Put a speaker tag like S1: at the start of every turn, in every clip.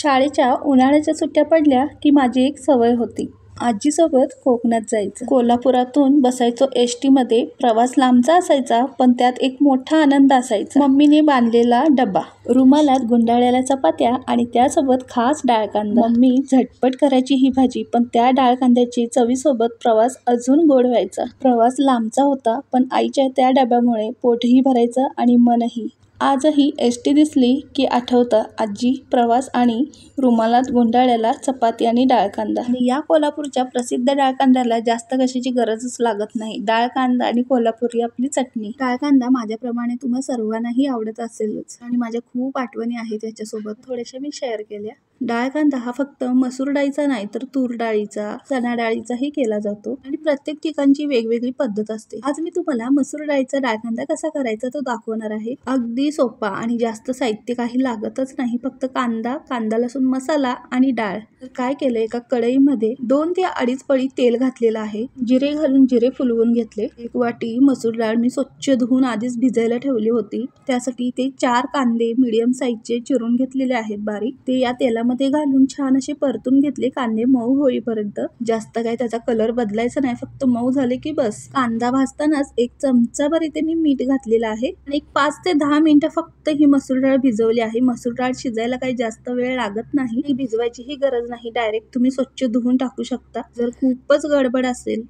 S1: शाळेच्या उन्हाळ्याच्या सुट्ट्या पडल्या की माझी एक सवय होती, आजीसोबत कोकणात जायचं. कोल्हापुरातून बसायचो एसटी मध्ये. प्रवास लांबचा असायचा, पण त्यात एक मोठा आनंद असायचा. मम्मीने बांधलेला डबा, रुमालात गुंडाळलेल्या चपात्या आणि त्यासोबत खास डाळ कांदा. मम्मी झटपट करायची ही भाजी, पण त्या डाळ कांद्याची चवीसोबत प्रवास अजून गोड व्हायचा. प्रवास लांबचा होता, पण आईच्या त्या डब्यामुळे पोटही भरायचं आणि मनही. आजही एसटी दिसली की आठवतं आजी, प्रवास आणि रुमालात गुंडाळलेला चपाती आणि डाळ कांदा. आणि या कोल्हापूरच्या प्रसिद्ध डाळ कांद्याला जास्त कशाची गरजच लागत नाही. डाळ कांदा आणि कोल्हापुरी आपली चटणी. डाळ कांदा माझ्याप्रमाणे तुम्हा सर्वांनाही आवडत असेलच आणि माझ्या खूप आठवणी आहेत त्याच्यासोबत, थोड्याशा मी शेअर केल्या. डाळ कांदा हा फक्त मसूर डाळीचा नाही तर तूर डाळीचा, चणा डाळीचाही केला जातो आणि प्रत्येक ठिकाणची वेगवेगळी पद्धत असते. आज मी तुम्हाला मसूर डाळीचा डाळ कांदा कसा करायचा तो दाखवणार आहे. अगदी सोपा आणि जास्त साहित्य काही लागतच नाही. फक्त कांदा लसूण मसाला आणि डाळ. तर काय केलं, एका कढईमध्ये 2 ते 2.5 पळी तेल घातलेलं आहे. जिरे घालून जिरे फुलवून घेतले. 1 वाटी मसूर डाळ मी स्वच्छ धुवून आधीच भिजायला ठेवली होती. त्यासाठी ते 4 कांदे मीडियम साईजचे चिरून घेतलेले आहेत बारीक. ते या तेलामध्ये घालून छान असे परतून घेतले, कांदे मऊ होईपर्यंत. जास्त काय त्याचा कलर बदलायचा नाही, फक्त मऊ झाले की बस. कांदा भाजतानाच 1 चमचाभर इथे मी मीठ घातलेलं आहे आणि 5 ते 10 मिनिटं फक्त ही मसूर डाळ भिजवली आहे. मसूर डाळ शिजायला काही जास्त वेळ लागत नाही, ती भिजवायचीही गरज नाही. डायरेक्ट तुम्ही स्वच्छ धुवून टाकू शकता. जर खूपच गडबड असेल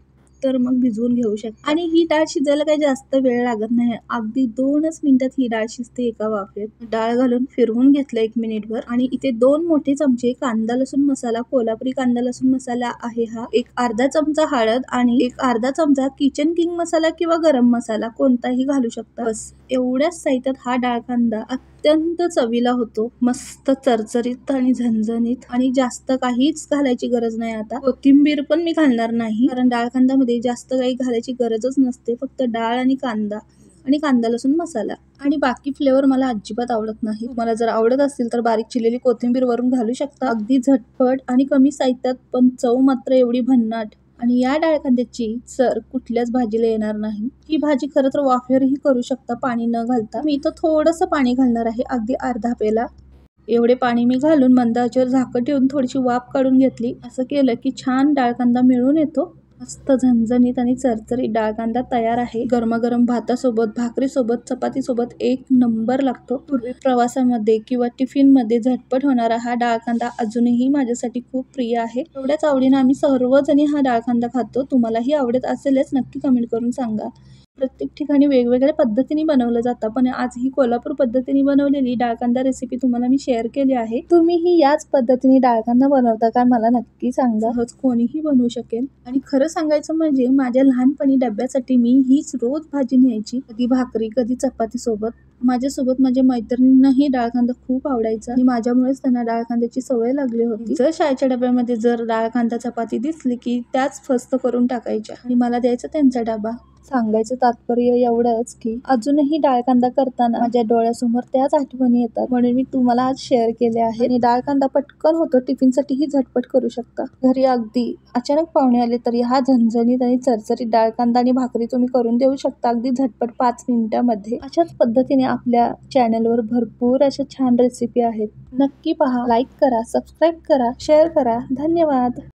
S1: तर मग भिजवून घेऊ शकता. आणि ही डाळ शिजायला काही जास्त वेळ लागत नाही, अगदी 2च मिनिटात ही डाळ शिजते एका वाफेत. डाळ घालून फिरवून घेतलं 1 मिनिटभर आणि इथे 2 मोठे चमचे कांदा लसूण मसाला, कोल्हापुरी कांदा लसूण मसाला आहे हा. 1 अर्धा चमचा हळद आणि 1 अर्धा चमचा किचन किंग मसाला किंवा गरम मसाला कोणताही घालू शकता. बस एवढ्याच साहित्यात हा डाळ कांदा अत्यंत चवीला होतो. मस्त चरचरीत आणि झणझणीत, आणि जास्त काहीच घालायची गरज नाही. आता कोथिंबीर पण मी घालणार नाही, कारण डाळ कांदा मध्ये जास्त काही घालायची गरजच नसते. फक्त डाळ आणि कांदा लसूण मसाला आणि बाकी फ्लेवर मला अजिबात आवडत नाही. मला जर आवडत असतील तर बारीक चिरलेली कोथिंबीर वरून घालू शकता. अगदी झटपट आणि कमी साहित्यात, पण चव मात्र एवढी भन्नाट. आणि या डाळ कांद्याची सर कुठल्याच भाजीला येणार नाही. ही भाजी खरं तर वाफेवरही करू शकता पाणी न घालता. मी इथं थोडंसं पाणी घालणार आहे, अगदी अर्धा पेला. एवढे पाणी मी घालून मंद आचेवर झाकण ठेवून थोडीशी वाफ काढून घेतली. असं केलं की छान डाळ कांदा मिळून येतो. मस्त झणझणीत आणि चरचरीत डाळ कांदा तयार आहे. गरमागरम भातासोबत, भाकरीसोबत, चपातीसोबत 1 नंबर लागतो. पूर्वी प्रवासामध्ये किंवा टिफिन मध्ये झटपट होणारा हा डाळ कांदा अजूनही माझ्यासाठी खूप प्रिय आहे. एवढ्याच आवडीने आम्ही सर्वजणी हा डाळ कांदा खातो. तुम्हालाही आवडत असेलच, नक्की कमेंट करून सांगा. प्रत्येक ठिकाणी वेगवेगळ्या पद्धतीने बनवलं जातं, पण आज ही कोल्हापूर पद्धतीने बनवलेली डाळ कांदा रेसिपी तुम्हाला मी शेअर केली आहे. तुम्हीही याच पद्धतीने डाळ कांदा बनवता का, मला नक्की सांगा. सहज कोणीही बनवू शकेल. आणि खरं सांगायचं म्हणजे माझ्या लहानपणी डब्यासाठी मी हीच रोज भाजी न्यायची, कधी भाकरी कधी चपाती सोबत. माझ्यासोबत माझ्या मैत्रिणींनाही डाळ कांदा खूप आवडायचा आणि माझ्यामुळेच त्यांना डाळ कांद्याची सवय लागली होती. जर शाळेच्या डब्यामध्ये जर डाळ कांदा चपाती दिसली की त्याच फस्त करून टाकायच्या आणि मला द्यायचा त्यांचा डबा. सांगायचं तात्पर्य एवढंच की अजूनही डाळ कांदा करताना माझ्या डोळ्यासमोर त्याच आठवणी येतात, म्हणून मी तुम्हाला आज शेअर केले आहे. आणि डाळ कांदा पटकन होतो, टिफिनसाठीही झटपट करू शकता. घरी अगदी अचानक पाहुणे आले तरी हा झणझणीत आणि चरचरीत डाळ कांदा आणि भाकरी तुम्ही करून देऊ शकता, अगदी झटपट 5 मिनिटांमध्ये. अशाच पद्धतीने आपल्या चॅनलवर भरपूर अशा छान रेसिपी आहेत. नक्की पहा, लाईक करा, सबस्क्राईब करा, शेअर करा. धन्यवाद.